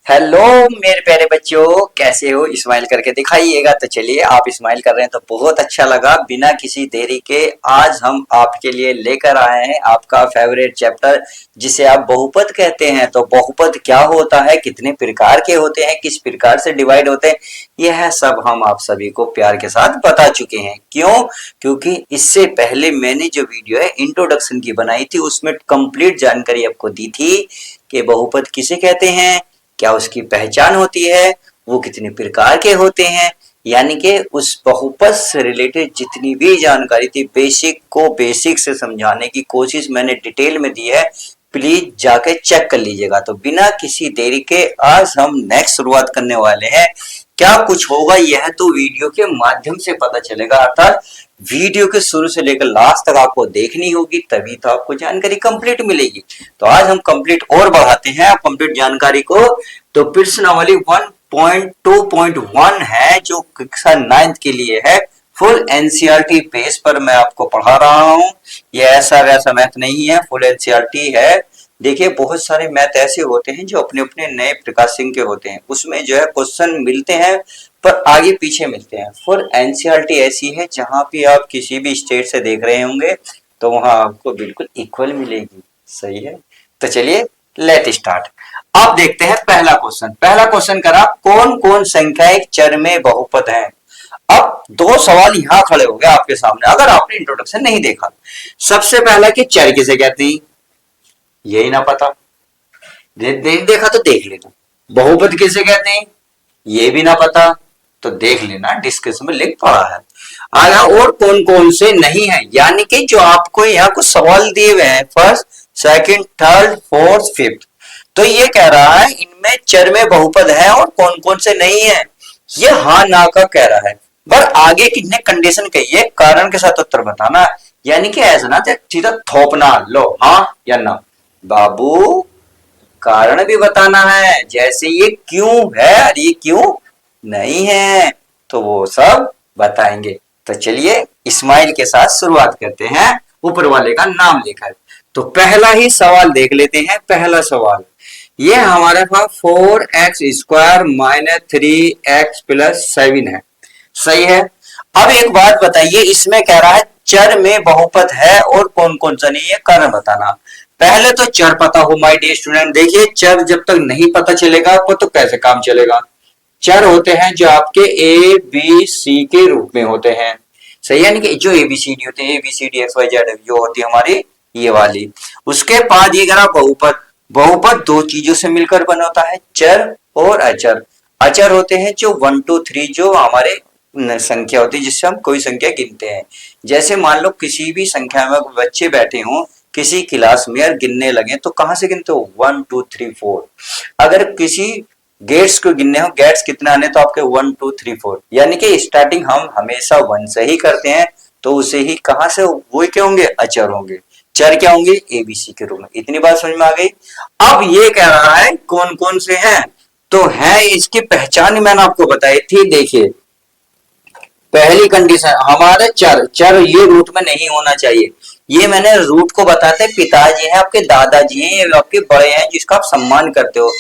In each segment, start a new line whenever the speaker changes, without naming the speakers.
Hello मेरे प्यारे बच्चों, कैसे हो? स्माइल करके दिखाइएगा। तो चलिए, आप स्माइल कर रहे हैं तो बहुत अच्छा लगा। बिना किसी देरी के आज हम आपके लिए लेकर आए हैं आपका फेवरेट चैप्टर, जिसे आप बहुपद कहते हैं। तो बहुपद क्या होता है, कितने प्रकार के होते हैं, किस प्रकार से डिवाइड होते हैं, यह सब हम आप सभी को प्यार के साथ बता चुके हैं। क्यों? क्योंकि इससे पहले मैंने जो वीडियो है इंट्रोडक्शन की बनाई थी, उसमें कंप्लीट जानकारी आपको दी थी कि बहुपद किसे कहते हैं, क्या उसकी पहचान होती है, वो कितने प्रकार के होते हैं। यानी कि उस बहुपद से रिलेटेड जितनी भी जानकारी थी, बेसिक को बेसिक से समझाने की कोशिश मैंने डिटेल में दी है। प्लीज जाके चेक कर लीजिएगा। तो बिना किसी देरी के आज हम नेक्स्ट शुरुआत करने वाले हैं। क्या कुछ होगा यह तो वीडियो के माध्यम से पता चलेगा, अर्थात वीडियो के शुरू से लेकर लास्ट तक आपको देखनी होगी, तभी तो आपको जानकारी कंप्लीट मिलेगी। तो आज हम कंप्लीट और बढ़ाते हैं कंप्लीट जानकारी को। तो प्रश्नावली 1.2.1 है जो कक्षा 9 के लिए है। फुल एनसीईआरटी बेस पर मैं आपको पढ़ा रहा हूँ। ये ऐसा वैसा मैथ नहीं है, फुल एनसीईआरटी है। देखिए, बहुत सारे मैथ ऐसे होते हैं जो अपने अपने नए प्रकाशन के होते हैं, उसमें जो है क्वेश्चन मिलते हैं पर आगे पीछे मिलते हैं। फुल एनसीईआरटी ऐसी है जहां भी आप किसी भी स्टेट से देख रहे होंगे तो वहां आपको बिल्कुल इक्वल मिलेगी। सही है, तो चलिए लेट स्टार्ट। अब देखते हैं पहला क्वेश्चन। पहला क्वेश्चन करा, कौन कौन संख्या एक चर में बहुपद है। अब दो सवाल यहां खड़े हो गए आपके सामने, अगर आपने इंट्रोडक्शन नहीं देखा। सबसे पहला कि चर किसे कहते हैं, यही ना पता। देखा तो देख लेना। बहुपद किसे कहते हैं, ये भी ना पता तो देख लेना, डिस्कशन में लिंक पड़ा है। आया और कौन कौन से नहीं है, यानी कि जो आपको यहाँ कुछ सवाल दिए हुए हैं, first second third fourth fifth, तो ये कह रहा है इनमें चर में बहुपद है और कौन कौन से नहीं है। ये हाँ ना का कह रहा है, पर आगे कितने कंडीशन कही है, कारण के साथ उत्तर बताना। यानी कि ऐसा ना सीधा थोपना, लो हाँ या ना। बाबू कारण भी बताना है, जैसे ये क्यों है और ये क्यों नहीं है, तो वो सब बताएंगे। तो चलिए स्माइल के साथ शुरुआत करते हैं, ऊपर वाले का नाम लेकर। तो पहला ही सवाल देख लेते हैं। पहला सवाल ये हमारे पास 4x² - 3x + 7 है। सही है। अब एक बात बताइए, इसमें कह रहा है चर में बहुपद है और कौन कौन सा नहीं है, कारण बताना। पहले तो चर पता हो माय डियर स्टूडेंट। देखिए, चर जब तक नहीं पता चलेगा आपको तो कैसे काम चलेगा। चर होते हैं जो आपके ए बी सी के रूप में होते हैं। सही है, यानी कि जो एबीसीडी होते हैं, एबीसीडी एक्स वाई जेड जो होती है हमारी ये वाली। उसके बाद ये करा बहुपद। बहुपद दो चीजों से मिलकर बना होता है, चर और अचर। अचर होते हैं जो 1 2 3 जो हमारे संख्या होती है, जिससे हम कोई संख्या गिनते हैं। जैसे मान लो किसी भी संख्या में बच्चे बैठे हों किसी क्लास में और गिनने लगे तो कहां से गिनते हो, 1 2 3 4। अगर किसी गेट्स को गिनने हो, गेट्स कितने आने, तो आपके 1 2 3 4, यानी कि स्टार्टिंग हम हमेशा 1 से ही करते हैं, तो उसे ही कहां से वो क्या होंगे, अचर होंगे। चर क्या होंगे, एबीसी के रूप में। इतनी बात समझ में आ गई। अब ये कह रहा है कौन कौन से हैं, तो है इसकी पहचान मैंने आपको बताई थी। देखिए, पहली कंडीशन हमारे चर, चर ये रूट में नहीं होना चाहिए। ये मैंने रूट को बताते, पिताजी हैं आपके, दादाजी हैं, ये आपके बड़े हैं जिसका आप सम्मान करते हो,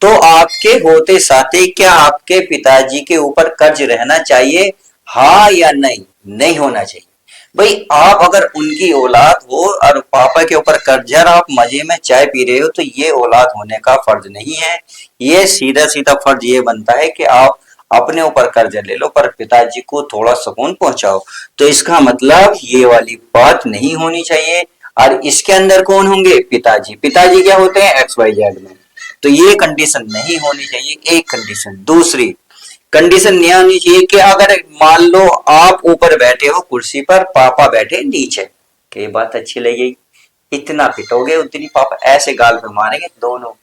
तो आपके होते साथे क्या आपके पिताजी के ऊपर कर्ज रहना चाहिए, हाँ या नहीं? नहीं होना चाहिए। भाई आप अगर उनकी औलाद हो और पापा के ऊपर कर्ज है और आप मजे में चाय पी रहे हो, तो ये औलाद होने का फर्ज नहीं है। ये सीधा सीधा फर्ज ये बनता है कि आप अपने ऊपर कर्ज ले लो पर पिताजी को थोड़ा सुकून पहुंचाओ। तो इसका मतलब ये वाली बात नहीं होनी चाहिए। और इसके अंदर कौन होंगे, पिताजी। पिताजी क्या होते हैं, एक्स वाई जेड में। तो ये कंडीशन नहीं होनी चाहिए, एक कंडीशन। दूसरी कंडीशन नहीं होनी चाहिए कि अगर मान लो आप ऊपर बैठे हो कुर्सी पर, पापा बैठे नीचे, क्या बात अच्छी लगेगी? इतना पिटोगे उतनी पापा ऐसे गाल पे मारेंगे, दोनों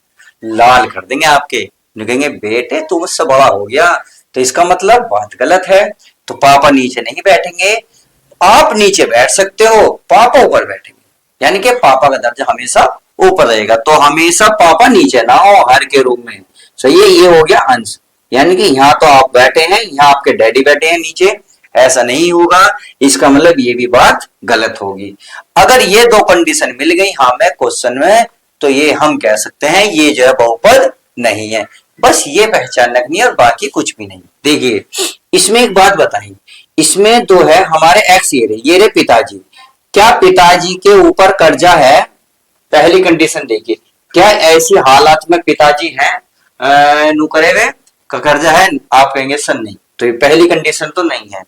लाल कर देंगे आपके। कहेंगे बेटे तू मुझसे बड़ा हो गया, तो इसका मतलब बात गलत है। तो पापा नीचे नहीं बैठेंगे, आप नीचे बैठ सकते हो, पापा ऊपर बैठेंगे, यानी कि पापा का दर्जा हमेशा ऊपर रहेगा। तो हमेशा पापा नीचे ना हो हर के रूप में। सही है, ये हो गया अंश। यानी कि यहाँ तो आप बैठे हैं, यहाँ आपके डैडी बैठे हैं नीचे, ऐसा नहीं होगा। इसका मतलब ये भी बात गलत होगी। अगर ये दो कंडीशन मिल गई हाँ में क्वेश्चन में, तो ये हम कह सकते हैं ये जो है बहुपद नहीं है। बस ये पहचान रखनी है और बाकी कुछ भी नहीं। देखिए इसमें एक बात बताएं, इसमें तो है हमारे एक्स ये रे पिताजी, क्या पिताजी के ऊपर कर्जा है? पहली कंडीशन देखिए, क्या ऐसी हालात में पिताजी हैं नु करे हुए का कर्जा है? आप कहेंगे सर नहीं, तो ये पहली कंडीशन तो नहीं है।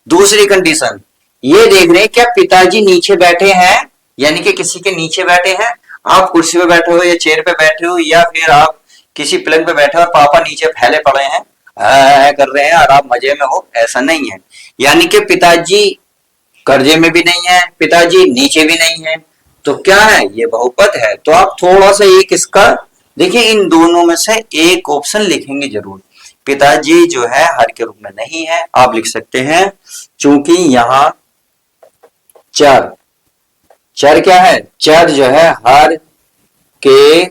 दूसरी कंडीशन ये देख रहे हैं, क्या पिताजी नीचे बैठे हैं, यानी कि किसी के नीचे बैठे हैं? आप कुर्सी पे बैठे हो या चेयर पे बैठे हो या फिर आप किसी पलंग पे बैठे हो और पापा नीचे फैले पड़े हैं कर रहे हैं और आप मजे में हो, ऐसा नहीं है। यानी कि पिताजी कर्जे में भी नहीं है, पिताजी नीचे भी नहीं है, तो क्या है? ये बहुपद है। तो आप थोड़ा सा एक इसका देखिए, इन दोनों में से एक ऑप्शन लिखेंगे जरूर। पिताजी जो है हर के रूप में नहीं है, आप लिख सकते हैं चूंकि यहां चर, चर क्या है? चर जो है हर के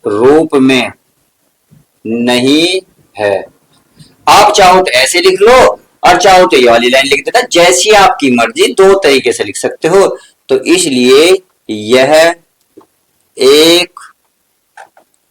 रूप में नहीं है। आप चाहो तो ऐसे लिख लो और चाहो तो ये वाली लाइन लिख देना, जैसी आपकी मर्जी, दो तरीके से लिख सकते हो। तो इसलिए यह एक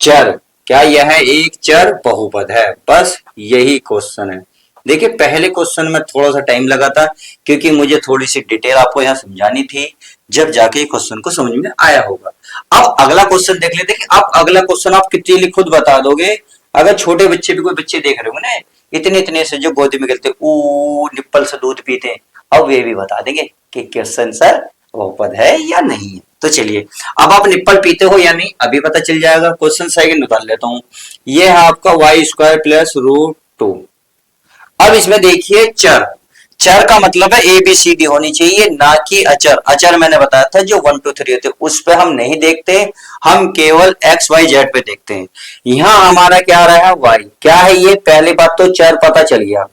चर, क्या यह एक चर बहुपद है? बस यही क्वेश्चन है। देखिए पहले क्वेश्चन में थोड़ा सा टाइम लगा था क्योंकि मुझे थोड़ी सी डिटेल आपको यहाँ समझानी थी, जब जाके क्वेश्चन को समझ में आया होगा। अब अगला क्वेश्चन देख लेते हैं। आप अगला क्वेश्चन आप कितनी खुद बता दोगे? अगर छोटे बच्चे भी, कोई बच्चे देख रहे होंगे ना, इतने इतने से जो गोदी में खेलते निप्पल से दूध पीते हैं, अब वे भी बता देंगे कि क्वेश्चन सर बहुपद है या नहीं है। तो चलिए, अब आप निप्पल पीते हो या नहीं अभी पता चल जाएगा। क्वेश्चन सेकंड निकाल लेता हूं। ये है आपका y² प्लस √2। अब इसमें देखिए चर, चर का मतलब है ABCD होनी चाहिए, ना कि अचर। अचर मैंने बताया था जो 1 2 3 होते, उस पे हम नहीं देखते, हम केवल XYZ पे देखते हैं। यहां हमारा क्या आ रहा है? y। क्या है ये? पहली बात तो चर पता चल गया।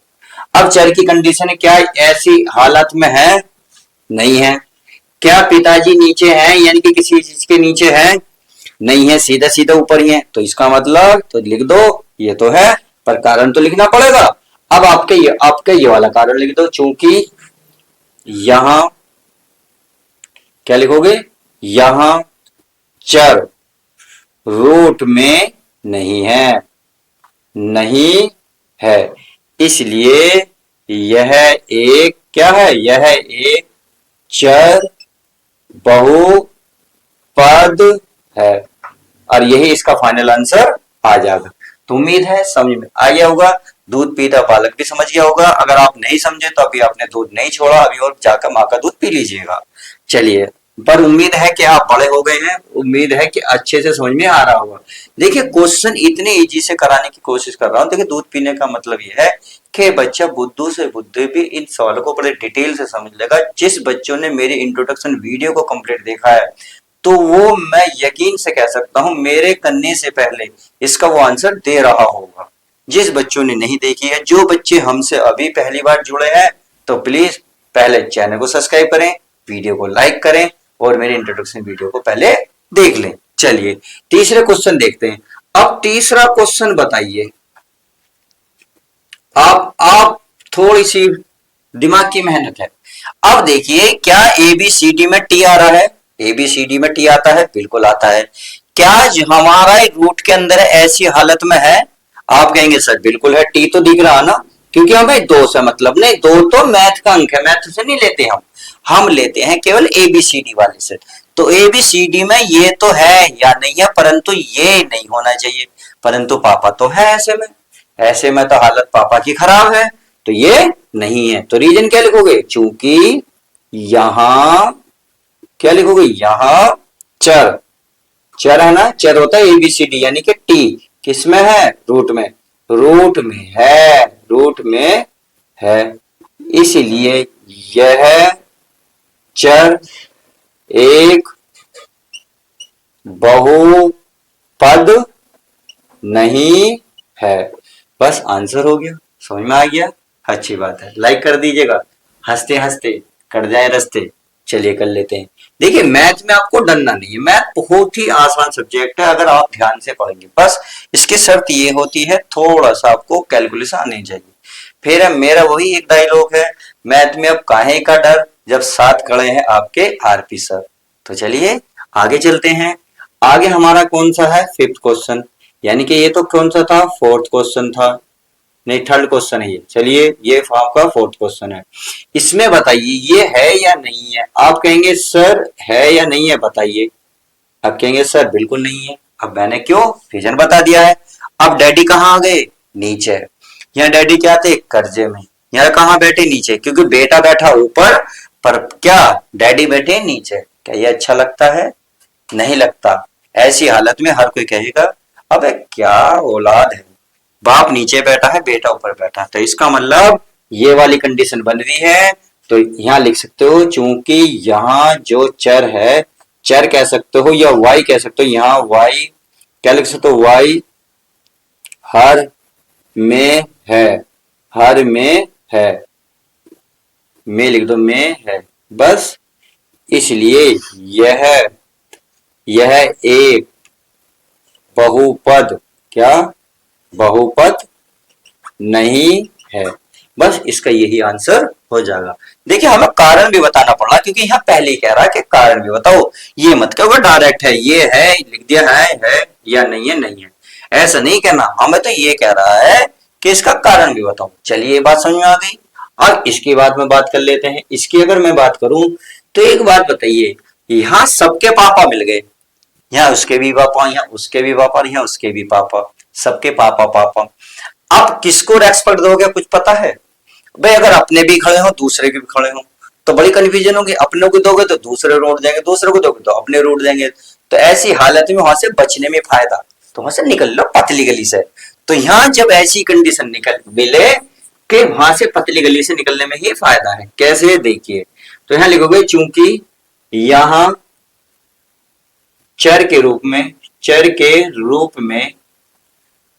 अब चर की कंडीशन है, क्या ऐसी हालत में है? नहीं है। क्या पिताजी नीचे हैं, यानी कि किसी चीज के नीचे है? नहीं है, सीधा सीधा ऊपर ही है। तो इसका मतलब तो लिख दो ये तो है, पर कारण तो लिखना पड़ेगा। अब आपके ये वाला कारण लिख दो, चूंकि यहां क्या लिखोगे? यहां चर रूट में नहीं है, नहीं है, इसलिए यह एक क्या है? यह एक चर बहुपद है और यही इसका फाइनल आंसर आ जाएगा। तो उम्मीद है समझ में आ गया होगा। दूध पीता बालक भी समझ गया होगा। अगर आप नहीं समझे तो अभी आपने दूध नहीं छोड़ा, अभी और जाकर माँ का दूध पी लीजिएगा। चलिए, पर उम्मीद है कि आप बड़े हो गए हैं, उम्मीद है कि अच्छे से समझ में आ रहा होगा। देखिए क्वेश्चन इतने इजी से कराने की कोशिश कर रहा हूं। देखिए दूध पीने का मतलब यह है कि बच्चा बुद्धू से बुद्धू भी इन सवालों को बड़े डिटेल से समझ लेगा। जिस बच्चों ने मेरी इंट्रोडक्शन वीडियो को कंप्लीट देखा है, तो वो मैं यकीन से कह सकता हूं मेरे करने से पहले इसका वो आंसर दे रहा होगा। जिस बच्चों ने नहीं देखी है, जो बच्चे हमसे अभी पहली बार जुड़े हैं, तो प्लीज पहले चैनल को सब्सक्राइब करें, वीडियो को लाइक करें और मेरे इंट्रोडक्शन वीडियो को पहले देख लें। चलिए तीसरे क्वेश्चन देखते हैं। अब तीसरा क्वेश्चन बताइए, आप थोड़ी सी दिमाग की मेहनत है। अब देखिए, क्या ABCD में T आ रहा है? ABCD में T आता है, बिल्कुल आता है। क्या हमारा रूट के अंदर ऐसी हालत में है? आप कहेंगे सर बिल्कुल है, T तो दिख रहा ना, क्योंकि हमें दो से मतलब नहीं, दो तो मैथ का अंक है, मैथ से नहीं लेते हम लेते हैं केवल ABCD वाले से। तो ABCD में ये तो है या नहीं है, परंतु ये नहीं होना चाहिए। परंतु पापा तो है ऐसे में तो हालत पापा की खराब है, तो ये नहीं है। तो रीजन क्या लिखोगे? चूंकि यहां क्या लिखोगे? यहां चर है ना, चर होता है ABCD, यानी कि T किसमें है? रूट में है, इसलिए यह चर एक बहुपद नहीं है। बस आंसर हो गया, समझ में आ गया? अच्छी बात है, लाइक कर दीजिएगा। हंसते हंसते कट जाए रस्ते। चलिए कर लेते हैं। देखिए मैथ में आपको डरना नहीं है, मैथ बहुत ही आसान सब्जेक्ट है अगर आप ध्यान से पढ़ेंगे। बस इसकी शर्त ये होती है थोड़ा सा आपको कैलकुलेशन आनी चाहिए। फिर मेरा वही एक डायलॉग है, मैथ में अब काहे का डर जब साथ खड़े हैं आपके RP सर। तो चलिए आगे चलते हैं। आगे हमारा कौन सा है? Fifth question. यानी कि ये तो कौन सा था, फोर्थ क्वेश्चन था, नहीं थर्ड क्वेश्चन है ये। चलिए ये आपका फोर्थ क्वेश्चन है। इसमें बताइए ये है या नहीं है। आप कहेंगे सर है या नहीं है बताइए। अब कहेंगे सर बिल्कुल नहीं है। अब मैंने क्यों, रीजन बता दिया है। अब डैडी कहाँ आ गए, नीचे। यहाँ डैडी क्या थे, कर्जे में। यहाँ कहाँ बैठे, नीचे, क्योंकि बेटा बैठा ऊपर पर क्या डैडी बैठे नीचे। क्या ये अच्छा लगता है, नहीं लगता। ऐसी हालत में हर कोई कहेगा अबे क्या औलाद है, बाप नीचे बैठा है बेटा ऊपर बैठा है। तो इसका मतलब ये वाली कंडीशन बन रही है। तो यहां लिख सकते हो, चूंकि यहाँ जो चर है, चर कह सकते हो या वाई कह सकते हो। यहाँ वाई क्या लिख सकते हो, वाई हर में है, हर में है, में लिख दो, में है बस। इसलिए यह एक बहुपद, क्या बहुपद नहीं है। बस इसका यही आंसर हो जाएगा। देखिए हमें कारण भी बताना पड़ा, क्योंकि यहाँ पहले ही कह रहा है कि कारण भी बताओ। ये मत कहो डायरेक्ट है ये है लिख दिया है या नहीं है, नहीं है ऐसा नहीं कहना। हमें तो ये कह रहा है कि इसका कारण भी बताओ। चलिए ये बात समझ में आ गई। अब इसकी बाद में बात कर लेते हैं। इसकी अगर मैं बात करूं तो एक बात बताइए, यहाँ सबके पापा मिल गए, यहाँ उसके भी पापा, यहाँ उसके भी पापा, यहाँ उसके भी पापा, सबके पापा पापा। अब किसको रेस्पेक्ट दोगे कुछ पता है भाई। अगर अपने भी खड़े हो दूसरे के भी खड़े हो तो बड़ी कंफ्यूजन होगी। अपने को दोगे तो दूसरे रोड जाएंगे, दूसरे को दोगे तो अपने रोड जाएंगे। तो ऐसी हालत में वहां से बचने में फायदा, तो वहां से निकल लो पतली गली से। तो यहाँ जब ऐसी कंडीशन निकल मिले कि वहां से पतली गली से निकलने में ही फायदा है। कैसे देखिए, तो यहाँ लिखोगे चूंकि यहाँ चर के रूप में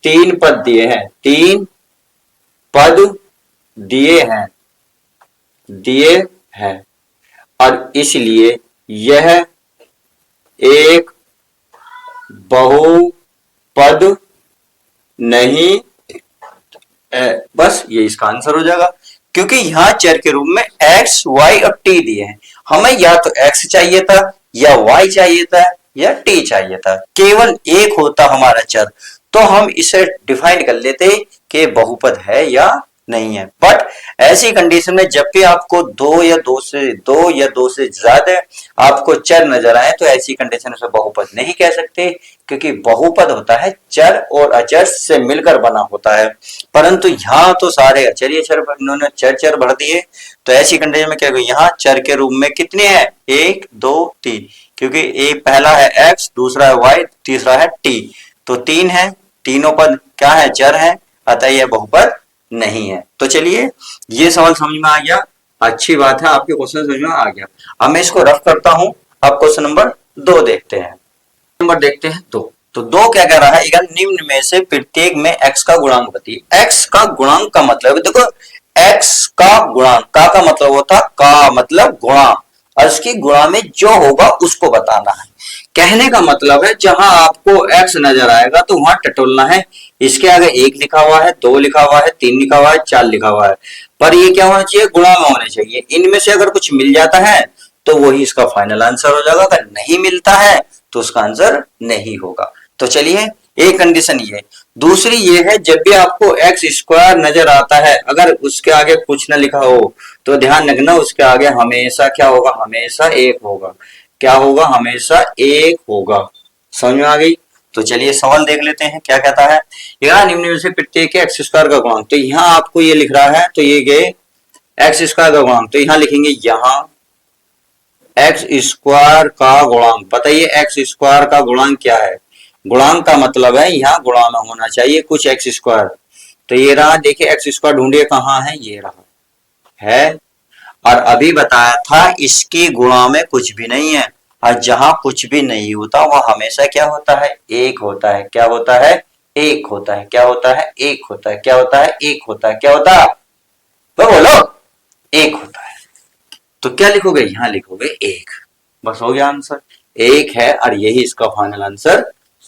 तीन पद दिए हैं, तीन पद दिए हैं और इसलिए यह एक बहुपद नहीं है। बस ये इसका आंसर हो जाएगा, क्योंकि यहां चर के रूप में x, y और t दिए हैं। हमें या तो x चाहिए था या y चाहिए था या t चाहिए था। केवल एक होता हमारा चर तो हम इसे डिफाइन कर लेते कि बहुपद है या नहीं है। बट ऐसी कंडीशन में जब भी आपको दो या दो से ज्यादा आपको चर नजर आए तो ऐसी कंडीशन में बहुपद नहीं कह सकते, क्योंकि बहुपद होता है चर और अचर से मिलकर बना होता है। परंतु यहाँ तो सारे अचर चर इन्होंने चर भर दिए। तो ऐसी कंडीशन में क्या होगा, यहाँ चर के रूप में कितने हैं, 1 2 3, क्योंकि एक पहला है x, दूसरा है y, तीसरा है t, तो 3 है। तीनों पद क्या है, चर है, अतः यह बहुपद नहीं है। तो चलिए ये सवाल समझ में आ गया, अच्छी बात है, आपके क्वेश्चन समझ में आ गया। अब मैं इसको रफ करता हूं। अब क्वेश्चन नंबर 2 देखते हैं। नंबर देखते हैं 2। तो 2 क्या कह रहा है, निम्न में से प्रत्येक में x का गुणांक बताइए। x का गुणांक का मतलब देखो, x का गुणांक का मतलब होता का मतलब गुणा, और उसकी गुणा में जो होगा उसको बताना है। कहने का मतलब है जहां आपको x नजर आएगा तो वहां टटोलना है। इसके आगे 1 लिखा हुआ है, 2 लिखा हुआ है, 3 लिखा हुआ है, 4 लिखा हुआ है, पर ये क्या होना चाहिए, गुणा में होना चाहिए। इनमें से अगर कुछ मिल जाता है तो वही इसका फाइनल आंसर हो जाएगा, अगर नहीं मिलता है तो उसका आंसर नहीं होगा। तो चलिए एक कंडीशन ये। दूसरी ये है, जब भी आपको एक्स स्क्वायर नजर आता है अगर उसके आगे कुछ ना लिखा हो तो ध्यान रखना उसके आगे हमेशा क्या होगा, हमेशा 1 होगा। क्या होगा, हमेशा 1 होगा। समझ में आ गई। तो चलिए सवाल देख लेते हैं क्या कहता है। यहाँ निम्न में से प्रत्येक एक्स स्क्वायर का गुणांक, तो यहाँ आपको ये लिख रहा है तो ये गए एक्स स्क्वायर का गुणांक, तो यहाँ लिखेंगे यहाँ एक्स स्क्वायर का गुणांक। बताइए एक्स स्क्वायर का गुणांक क्या है। गुणांक का मतलब है यहाँ गुणा में होना चाहिए कुछ एक्स स्क्वायर। तो ये रहा, देखिए एक्स स्क्वायर ढूंढिए कहाँ है, ये रहा है। और अभी बताया था इसकी गुणा में कुछ भी नहीं है, और जहां कुछ भी नहीं होता वह हमेशा क्या होता है, 1 होता है। क्या होता है, 1 होता है। क्या होता है, 1 होता है। क्या होता है, 1 होता है। क्या होता है, तो बोलो 1 होता है। तो क्या लिखोगे, यहां लिखोगे 1, बस हो गया आंसर। 1 है और यही इसका फाइनल आंसर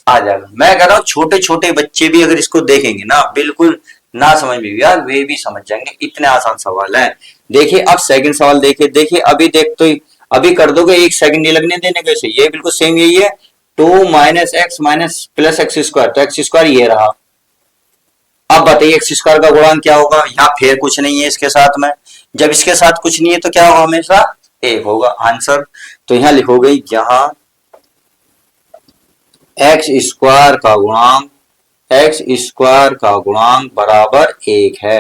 आ जाएगा। मैं कह रहा हूं छोटे छोटे बच्चे भी अगर इसको देखेंगे ना, बिल्कुल ना समझ में यार वे भी समझ जाएंगे, इतने आसान सवाल है। देखिए अब सेकंड सवाल देखिए, देखिए अभी देख तो अभी कर दोगे, 1 सेकंड नहीं लगने देने कैसे, ये बिल्कुल सेम यही है। 2 minus x minus plus x square, तो एक्स स्क्वायर ये रहा। अब बताइए एक्स स्क्वायर का गुणांक क्या होगा, यहाँ फिर कुछ नहीं है इसके साथ में, जब इसके साथ कुछ नहीं है तो क्या होगा, हमेशा एक होगा आंसर। तो यहाँ लिखोगे, यहाँ एक्स स्क्वायर का गुणांक, एक्स स्क्वायर का गुणांक बराबर एक है,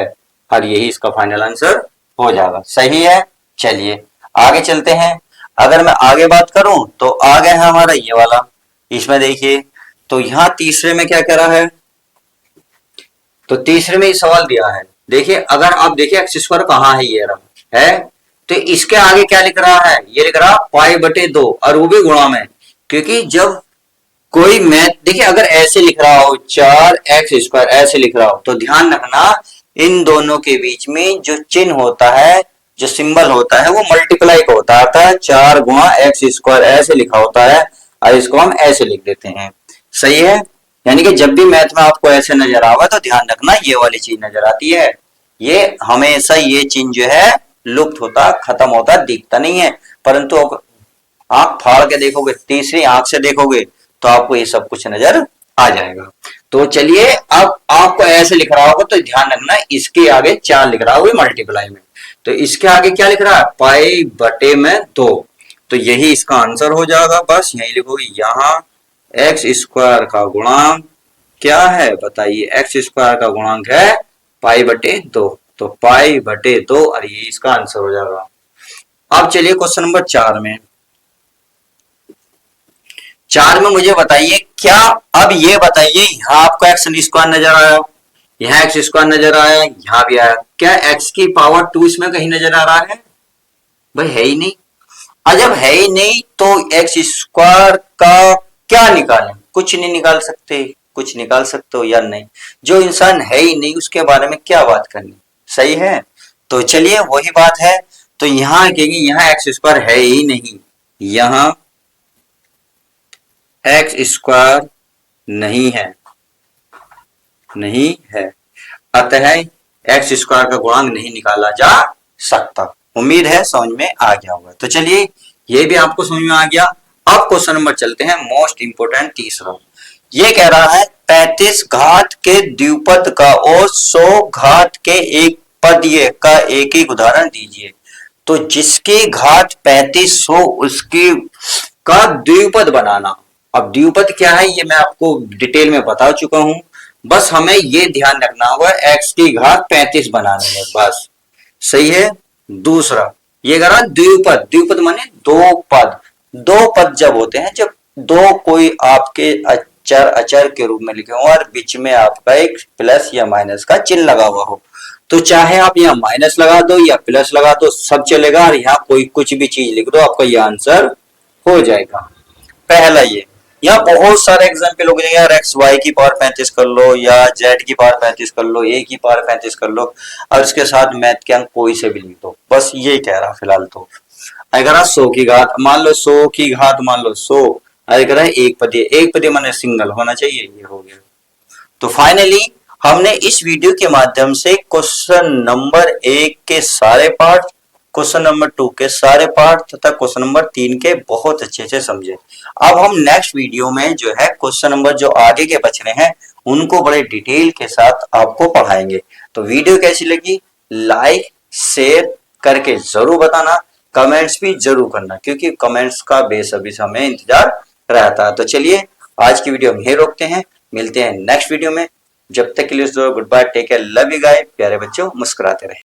और यही इसका फाइनल आंसर हो जाएगा। सही है। चलिए आगे चलते हैं। अगर मैं आगे बात करूं तो आगे है हमारा ये वाला, इसमें देखिए, तो यहाँ तीसरे में क्या कह रहा है, तो तीसरे में ये सवाल दिया है। देखिए अगर आप देखिए एक्स स्क्वायर कहाँ है, ये रहा है, तो इसके आगे क्या लिख रहा है, ये लिख रहा पाई बटे 2, और वो भी गुणा में। क्योंकि जब कोई मैथ देखिए अगर ऐसे लिख रहा हो 4x² ऐसे लिख रहा हो, तो ध्यान रखना इन दोनों के बीच में जो चिन्ह होता है, जो सिंबल होता है, वो मल्टीप्लाई का होता है। 4 गुणा x² ऐसे लिखा होता है, और इसको हम ऐसे लिख देते हैं। सही है। यानी कि जब भी मैथ में आपको ऐसे नजर आवा तो ध्यान रखना ये वाली चीज नजर आती है, ये हमेशा ये चिन्ह जो है लुप्त होता, खत्म होता, दिखता नहीं है। परंतु आंख फाड़ के देखोगे, तीसरी आंख से देखोगे, तो आपको ये सब कुछ नजर आ जाएगा। तो चलिए अब आपको ऐसे लिख रहा होगा तो ध्यान रखना, इसके आगे 4 लिख रहा होगा मल्टीप्लाई में, तो इसके आगे क्या लिख रहा है, पाई बटे में 2, तो यही इसका आंसर हो जाएगा। बस यही लिखोगे, यहाँ एक्स स्क्वायर का गुणांक क्या है बताइए, एक्स स्क्वायर का गुणांक है पाई बटे 2, तो पाई बटे 2, और ये इसका आंसर हो जाएगा। अब चलिए क्वेश्चन नंबर 4 में, 4 में मुझे बताइए क्या, अब ये बताइए यहाँ आपको एक्स स्क्वायर नजर आया, यहाँ एक्स स्क्वायर नजर आया, यहाँ भी आया, क्या एक्स की पावर 2 इसमें कहीं नजर आ रहा है, भाई है ही नहीं। और जब है ही नहीं तो एक्स स्क्वायर का क्या निकालें, कुछ नहीं निकाल सकते। कुछ निकाल सकते हो या नहीं, जो इंसान है ही नहीं उसके बारे में क्या बात करनी। सही है। तो चलिए वही बात है, तो यहाँ कहेंगे यहाँ एक्स स्क्वायर है ही नहीं, यहाँ एक्स स्क्वायर नहीं है, नहीं है, अतः एक्स स्क्वायर का गुणांक नहीं निकाला जा सकता। उम्मीद है समझ में आ गया होगा। तो चलिए ये भी आपको समझ में आ गया। अब क्वेश्चन नंबर चलते हैं, मोस्ट इंपोर्टेंट तीसरा। ये कह रहा है 35 घात के द्विपद का और 100 घात के एक पदीय का एक एक उदाहरण दीजिए। तो जिसकी घात 35 हो उसकी का द्विपद बनाना। अब द्विपद क्या है ये मैं आपको डिटेल में बता चुका हूं, बस हमें ये ध्यान रखना होगा x की घात 35 बनाने में, बस। सही है। दूसरा ये कह रहा द्विपद, द्विपद माने दो पद। दो पद जब होते हैं जब दो कोई आपके अचर के रूप में लिखे हो और बीच में आपका एक प्लस या माइनस का चिन्ह लगा हुआ हो, तो चाहे आप यहाँ माइनस लगा दो या प्लस लगा दो सब चलेगा, और यहाँ कोई कुछ भी चीज लिख दो आपका ये आंसर हो जाएगा। पहला ये, यहाँ बहुत सारे एग्जाम्पल हो गए यार, एक्स वाई की पावर 35 कर लो या जेड की पावर 35 कर लो, ए की पावर 35 कर लो, और उसके साथ मैथ के अंक कोई से भी लिख दो, बस ये कह रहा फिलहाल। तो अगर 100 की घात मान लो, 100 की घात मान लो 100, अगर एक पदी, एक पदी माने सिंगल होना चाहिए, ये हो गया। तो फाइनली हमने इस वीडियो के माध्यम से क्वेश्चन नंबर 1 के सारे पार्ट, क्वेश्चन नंबर 2 के सारे पार्ट तथा क्वेश्चन नंबर 3 के बहुत अच्छे से समझे। अब हम नेक्स्ट वीडियो में जो है क्वेश्चन नंबर जो आगे के बच रहे हैं उनको बड़े डिटेल के साथ आपको पढ़ाएंगे। तो वीडियो कैसी लगी लाइक शेयर करके जरूर बताना, कमेंट्स भी जरूर करना, क्योंकि कमेंट्स का बेसब्री से हमें इंतजार रहता है। तो चलिए आज की वीडियो हम यहीं रोकते हैं, मिलते हैं नेक्स्ट वीडियो में। जब तक के लिए goodbye, take care, love you guys, प्यारे बच्चों मुस्कुराते रहे।